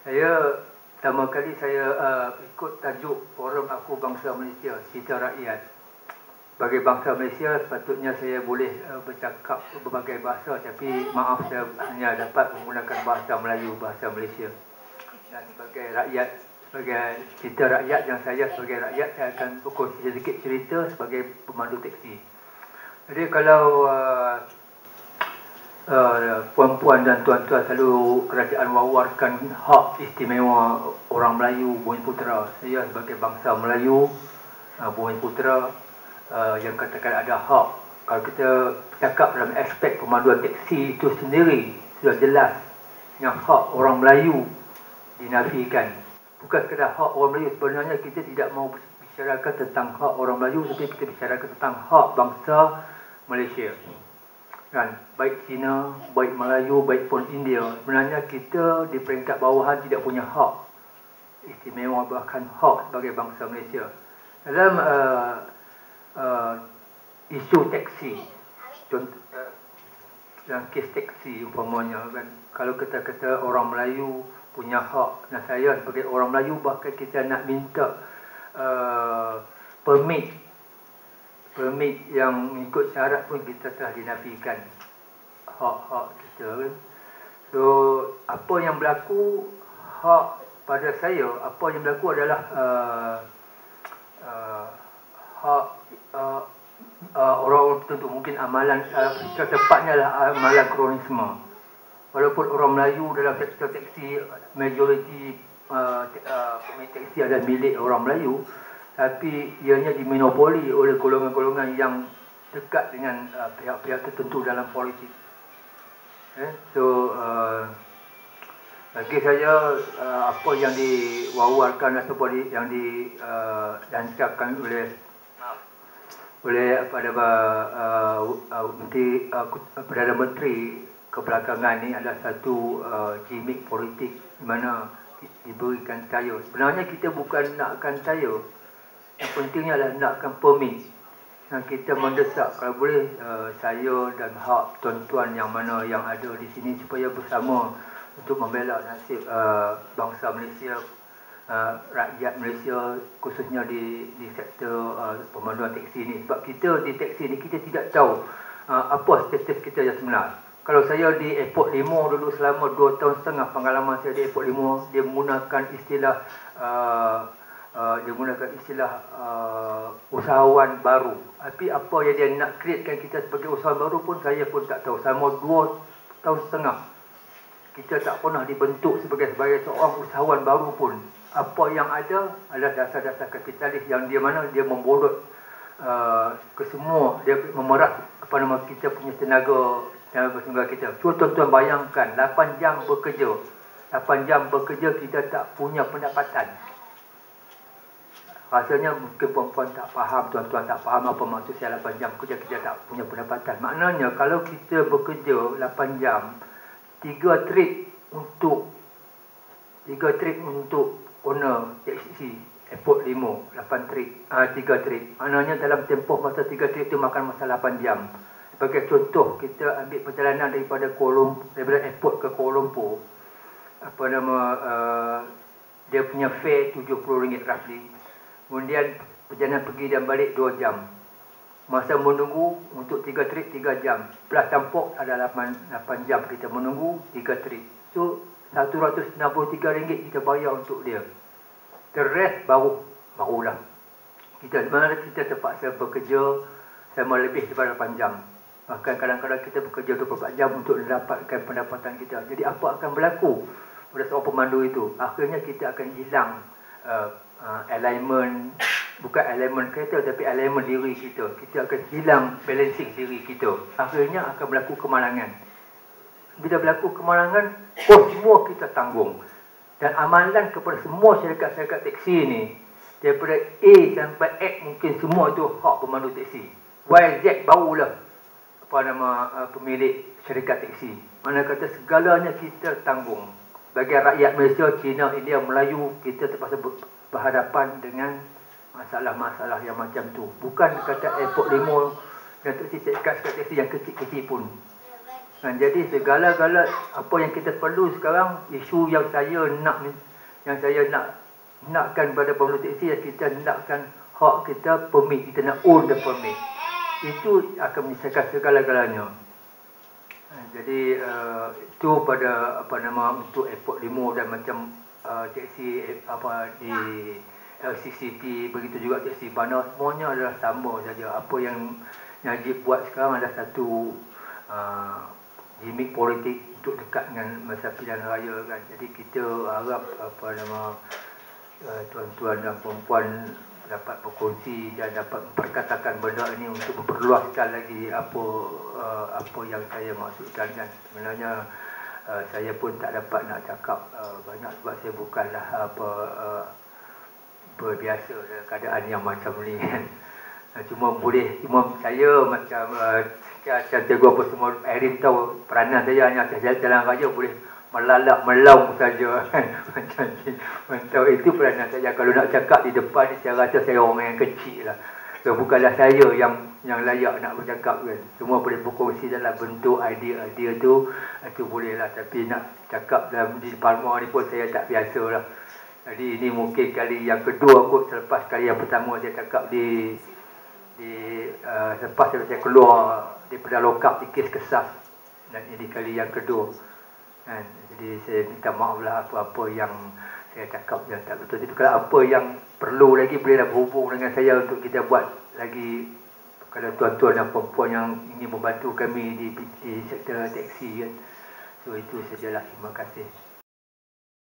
Saya pertama kali saya ikut tajuk Forum Aku Bangsa Malaysia, Cita Rakyat. Bagi bangsa Malaysia, sepatutnya saya boleh bercakap berbagai bahasa, tapi maaf saya hanya dapat menggunakan bahasa Melayu, bahasa Malaysia. Dan sebagai rakyat, sebagai cita rakyat yang saya sebagai rakyat, saya akan berkongsi sedikit cerita sebagai pemandu teksi. Jadi kalau puan-puan dan tuan-tuan selalu kerajaan wawarkan hak istimewa orang Melayu, Bumiputera. Saya sebagai bangsa Melayu, Bumiputera, yang katakan ada hak. Kalau kita cakap dalam aspek pemanduan teksi itu sendiri, sudah jelas yang hak orang Melayu dinafikan. Bukan sekadar hak orang Melayu, sebenarnya kita tidak mahu bicarakan tentang hak orang Melayu, tapi kita bicarakan tentang hak bangsa Malaysia. Kan, baik Cina, baik Melayu, baik pun India, sebenarnya kita di peringkat bawahan tidak punya hak istimewa, bahkan hak sebagai bangsa Malaysia. Dalam isu teksi, dalam kes teksi umpamanya, kan, kalau kita kata orang Melayu punya hak, dan saya sebagai orang Melayu bahkan kita nak minta permit yang mengikut syarat pun kita telah dinafikan hak-hak kita, kan. So apa yang berlaku, hak pada saya, apa yang berlaku adalah hak orang-orang tertentu, mungkin amalan tepatnya adalah amalan kronisme. Walaupun orang Melayu dalam sektor teksi majoriti pemilik teksi adalah milik orang Melayu, tapi ianya dimonopoli oleh golongan-golongan yang dekat dengan pihak-pihak tertentu dalam politik. So bagi saya apa yang diwawarkan ataupun yang dilancarkan oleh Perdana Menteri kebelakangan ini adalah satu gimmick politik di mana diberikan saya. Sebenarnya kita bukan nakkan saya, yang pentingnya adalah nakkan permit. Dan kita mendesak kalau boleh saya dan hak tuan-tuan yang mana yang ada di sini supaya bersama untuk membela nasib bangsa Malaysia, rakyat Malaysia, khususnya di sektor pemanduan teksi ini. Sebab kita di teksi ini kita tidak tahu apa status kita yang sebenar. Kalau saya di Airport Limo dulu selama 2 tahun setengah pengalaman saya di Airport Limo, dia menggunakan istilah usahawan baru. Tapi apa yang dia nak createkan kita sebagai usahawan baru pun saya pun tak tahu. Selama 2 tahun setengah kita tak pernah dibentuk sebagai seorang usahawan baru pun. Apa yang ada adalah dasar-dasar kapitalis yang dia mana dia membolot ke semua, dia memeras kepada kita punya tenaga kita. Cuba tuan-tuan bayangkan 8 jam bekerja. 8 jam bekerja kita tak punya pendapatan. Rasanya mungkin perempuan tak faham, tuan-tuan tak faham apa maksud saya 8 jam kerja kita tak punya pendapatan. Maknanya kalau kita bekerja 8 jam, 3 trip untuk owner teksi Airport Limo, 8 trip, 3 trip. Maknanya dalam tempoh masa 3 trip itu makan masa 8 jam. Sebagai contoh, kita ambil perjalanan daripada airport ke Kuala Lumpur. Dia punya fare RM70 roughly. Kemudian perjalanan pergi dan balik 2 jam. Masa menunggu untuk 3 trip 3 jam. Plus tampuk ada 8 jam kita menunggu 3 trip. So RM163 kita bayar untuk dia. The rest barulah. Sebenarnya kita terpaksa bekerja sama lebih daripada 8 jam. Bahkan kadang-kadang kita bekerja 24 jam untuk mendapatkan pendapatan kita. Jadi apa akan berlaku pada seorang pemandu itu? Akhirnya kita akan hilang alignment, bukan alignment kereta tapi alignment diri kita. Kita akan hilang balancing diri kita. Akhirnya akan berlaku kemalangan. Bila berlaku kemalangan, semua kita tanggung. Dan amalan kepada semua syarikat-syarikat teksi ini, daripada A sampai X mungkin semua itu hak pemandu teksi. Y, Z barulah pemilik syarikat teksi. Mana kata segalanya kita tanggung. Bagi rakyat Malaysia, Cina, India, Melayu, kita terpaksa berhadapan dengan masalah-masalah yang macam tu. Bukan kata Airport Limo dan syarikat teksi yang kecil-kecil pun. Jadi segala-gala apa yang kita perlu sekarang, isu yang saya nakkan pada pemerintah teksi, kita nakkan hak kita permit, kita nak own the permit. Itu akan menyelesaikan segala-galanya. Jadi itu pada untuk Airport Limo dan macam teksi di LCCT, begitu juga teksi bandar, semuanya adalah sama saja. Apa yang Najib buat sekarang adalah satu gimmick politik untuk dekat dengan masa pilihan raya kan. Jadi kita harap tuan-tuan dan puan-puan dapat berkongsi dan dapat memperkatakan benda ini untuk memperluaskan lagi apa yang saya maksudkan kan. Sebenarnya saya pun tak dapat nak cakap banyak sebab saya bukanlah berbiasa dengan keadaan yang macam ni kan. Cuma saya macam jaga apa semua, Erin tahu peranan saya hanya jalan raya boleh melalak melaung saja kan. Macam itu peranan saya. Kalau nak cakap di depan ni, saya rasa saya orang yang kecil lah. So, bukanlah saya yang layak nak bercakap kan. Semua boleh berkongsi dalam bentuk idea tu boleh lah. Tapi nak cakap dalam di Palma ni pun saya tak biasa lah. Jadi ini mungkin kali yang kedua kot, selepas kali yang pertama saya cakap lepas saya keluar daripada lokap di kes kesas, dan ini kali yang kedua kan. Jadi saya minta maaf lah apa-apa yang saya cakap yang tak betul. Tapi kalau apa yang perlu lagi, bolehlah berhubung dengan saya untuk kita buat lagi. Kalau tuan-tuan dan perempuan yang ingin membantu kami di sektor teksi kan. So itu sajalah, terima kasih.